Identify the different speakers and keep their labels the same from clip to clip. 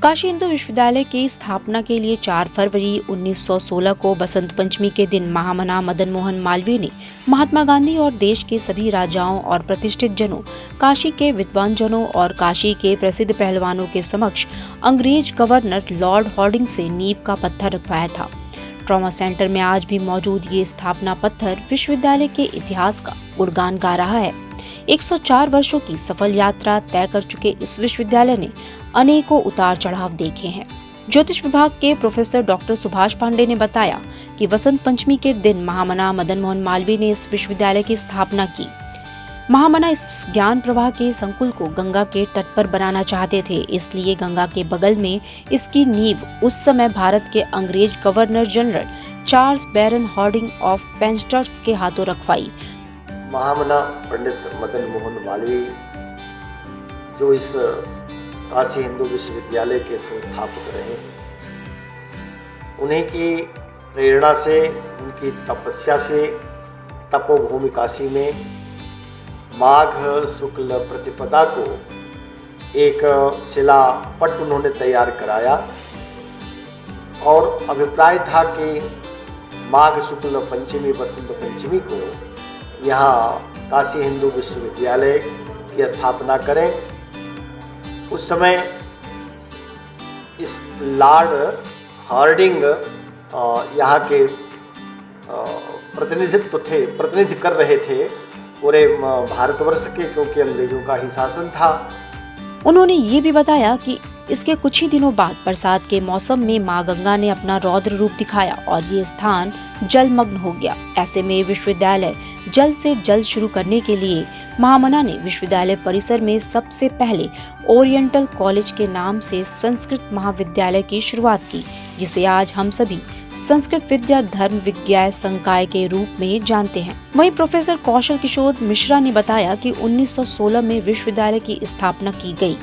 Speaker 1: काशी हिंदू विश्वविद्यालय की स्थापना के लिए 4 फरवरी 1916 को बसंत पंचमी के दिन महामना मदन मोहन मालवीय ने महात्मा गांधी और देश के सभी राजाओं और प्रतिष्ठित जनों, काशी के विद्वान जनों और काशी के प्रसिद्ध पहलवानों के समक्ष अंग्रेज गवर्नर लॉर्ड हॉर्डिंग से नींव का पत्थर रखवाया था। ट्रॉमा सेंटर में आज भी मौजूद ये स्थापना पत्थर विश्वविद्यालय के इतिहास का गुणगान गा रहा है। 104 वर्षों की सफल यात्रा तय कर चुके इस विश्वविद्यालय ने अनेकों उतार चढ़ाव देखे हैं। ज्योतिष विभाग के प्रोफेसर डॉक्टर सुभाष पांडे ने बताया कि वसंत पंचमी के दिन महामना मदन मोहन मालवीय ने इस विश्वविद्यालय की स्थापना की। महामना इस ज्ञान प्रवाह के संकुल को गंगा के तट पर बनाना चाहते थे, इसलिए गंगा के बगल में इसकी नींव उस समय भारत के अंग्रेज governor general Charles Baron Hardinge of Penshurst के हाथों रखवाई।
Speaker 2: महामना पंडित मदन मोहन मालवीय जो इस काशी हिंदू विश्वविद्यालय के संस्थापक रहे, उन्हीं की प्रेरणा से, उनकी तपस्या से तपोभूमि काशी में माघ शुक्ल प्रतिपदा को एक शिला पट उन्होंने तैयार कराया और अभिप्राय था कि माघ शुक्ल पंचमी बसंत पंचमी को यहाँ काशी हिंदू विश्वविद्यालय की स्थापना करें। उस समय इस लॉर्ड हार्डिंग यहाँ के प्रतिनिधि कर रहे थे पूरे भारतवर्ष के, क्योंकि अंग्रेजों का ही शासन था।
Speaker 1: उन्होंने ये भी बताया कि इसके कुछ ही दिनों बाद बरसात के मौसम में मां गंगा ने अपना रौद्र रूप दिखाया और ये स्थान जलमग्न हो गया। ऐसे में विश्वविद्यालय जल्द से जल्द शुरू करने के लिए महामना ने विश्वविद्यालय परिसर में सबसे पहले ओरिएंटल कॉलेज के नाम से संस्कृत महाविद्यालय की शुरुआत की, जिसे आज हम सभी संस्कृत विद्या धर्म विज्ञान संकाय के रूप में जानते हैं। वहीं प्रोफेसर कौशल किशोर मिश्रा ने बताया कि 1916 में विश्वविद्यालय की स्थापना की गई।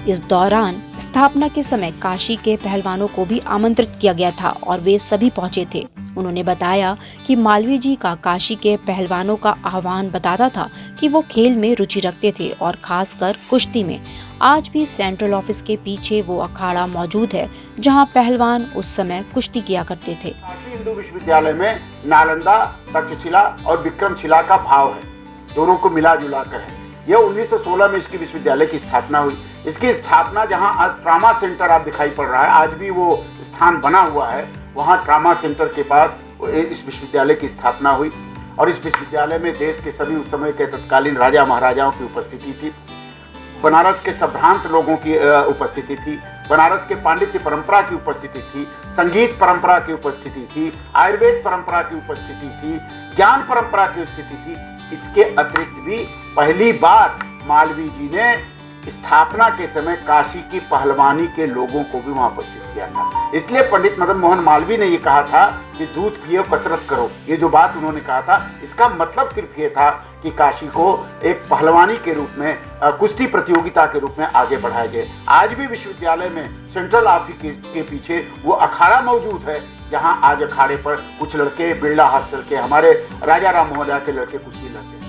Speaker 1: इस दौरान स्थापना के समय काशी के पहलवानों को भी आमंत्रित किया गया था और वे सभी पहुंचे थे। उन्होंने बताया कि मालवीय जी का काशी के पहलवानों का आह्वान बताता था कि वो खेल में रुचि रखते थे और खासकर कुश्ती में। आज भी सेंट्रल ऑफिस के पीछे वो अखाड़ा मौजूद है जहां पहलवान उस समय कुश्ती किया करते थे।
Speaker 3: काशी हिंदू विश्वविद्यालय में नालंदा, तक्षशिला और विक्रमशिला का भाव है, दोनों को मिला जुला कर है। यह 1916 में इसकी विश्वविद्यालय की स्थापना हुई। इसकी स्थापना जहां आज ट्रामा सेंटर आप दिखाई पड़ रहा है, आज भी वो स्थान बना हुआ है, वहां ट्रामा सेंटर के पास इस विश्वविद्यालय की स्थापना हुई। और इस विश्वविद्यालय में देश के सभी उस समय के तत्कालीन राजा महाराजाओं की उपस्थिति थी, बनारस के संभ्रांत लोगों की उपस्थिति थी, बनारस के पांडित्य परंपरा की उपस्थिति थी, संगीत परंपरा की उपस्थिति थी, आयुर्वेद परंपरा की उपस्थिति थी, ज्ञान परंपरा की उपस्थिति थी। इसके अतिरिक्त भी पहली बार मालवीय जी ने स्थापना के समय काशी की पहलवानी के लोगों को भी वहां उपस्थित किया था। इसलिए पंडित मदन मोहन मालवीय ने ये कहा था कि दूध पियो कसरत करो। ये जो बात उन्होंने कहा था, इसका मतलब सिर्फ ये था कि काशी को एक पहलवानी के रूप में, कुश्ती प्रतियोगिता के रूप में आगे बढ़ाया जाए। आज भी विश्वविद्यालय में सेंट्रल ऑफिस के पीछे वो अखाड़ा मौजूद है, जहाँ आज अखाड़े पर कुछ लड़के बिरला हॉस्टल के, हमारे राजा राम मोहन के लड़के कुश्ती लड़ते हैं।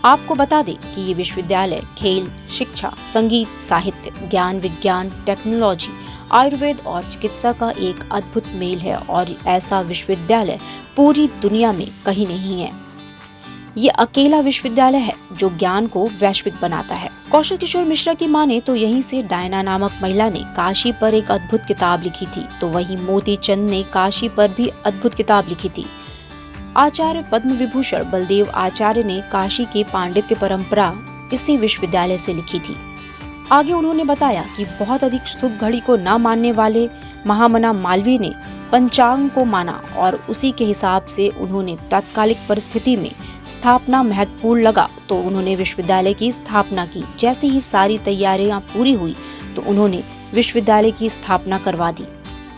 Speaker 1: आपको बता दें कि ये विश्वविद्यालय खेल, शिक्षा, संगीत, साहित्य, ज्ञान विज्ञान, टेक्नोलॉजी, आयुर्वेद और चिकित्सा का एक अद्भुत मेल है और ऐसा विश्वविद्यालय पूरी दुनिया में कहीं नहीं है। ये अकेला विश्वविद्यालय है जो ज्ञान को वैश्विक बनाता है। कौशल किशोर मिश्रा की माने तो यहीं से डायना नामक महिला ने काशी पर एक अद्भुत किताब लिखी थी, तो वहीं मोती चंद ने काशी पर भी अद्भुत किताब लिखी थी। आचार्य पद्म विभूषण बलदेव आचार्य ने काशी की पांडित्य परंपरा इसी विश्वविद्यालय से लिखी थी। आगे उन्होंने बताया कि बहुत अधिक शुभ घड़ी को न मानने वाले महामना मालवीय ने पंचांग को माना और उसी के हिसाब से उन्होंने तात्कालिक परिस्थिति में स्थापना महत्वपूर्ण लगा तो उन्होंने विश्वविद्यालय की स्थापना की। जैसे ही सारी तैयारियां पूरी हुई तो उन्होंने विश्वविद्यालय की स्थापना करवा दी।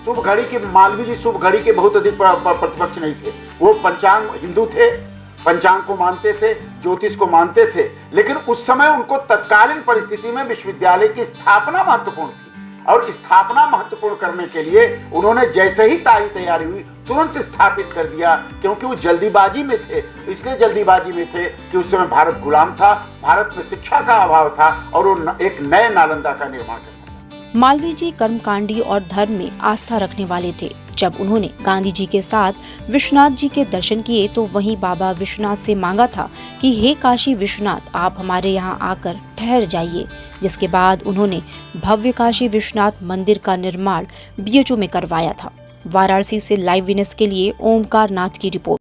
Speaker 3: शुभ घड़ी के मालवीय जी शुभ घड़ी के बहुत अधिक प्रतिपक्ष नहीं थे। वो पंचांग हिंदू थे, पंचांग को मानते थे, ज्योतिष को मानते थे, लेकिन उस समय उनको तत्कालीन परिस्थिति में विश्वविद्यालय की स्थापना महत्वपूर्ण थी और स्थापना महत्वपूर्ण करने के लिए उन्होंने जैसे ही तैयारी हुई तुरंत स्थापित कर दिया, क्योंकि वो जल्दीबाजी में थे। इसलिए जल्दीबाजी में थे कि उस समय भारत गुलाम था, भारत में शिक्षा का अभाव था और वो एक नए नालंदा का निर्माण करना था।
Speaker 1: मालवीय जी कर्मकांडी और धर्म में आस्था रखने वाले थे। जब उन्होंने गांधी जी के साथ विश्वनाथ जी के दर्शन किए तो वहीं बाबा विश्वनाथ से मांगा था कि हे काशी विश्वनाथ, आप हमारे यहाँ आकर ठहर जाइए, जिसके बाद उन्होंने भव्य काशी विश्वनाथ मंदिर का निर्माण बीएचयू में करवाया था। वाराणसी से लाइव वीनेस के लिए ओमकार नाथ की रिपोर्ट।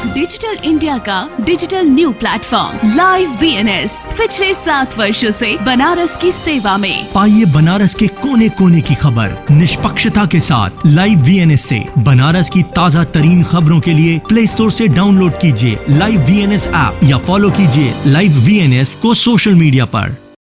Speaker 4: डिजिटल इंडिया का digital new platform live VNS पिछले 7 वर्षों से बनारस की सेवा में।
Speaker 5: पाइए बनारस के कोने कोने की खबर निष्पक्षता के साथ। लाइव वीएनएस से बनारस की ताज़ा तरीन खबरों के लिए प्ले स्टोर से डाउनलोड कीजिए लाइव वीएनएस ऐप या फॉलो कीजिए लाइव वीएनएस को सोशल मीडिया पर।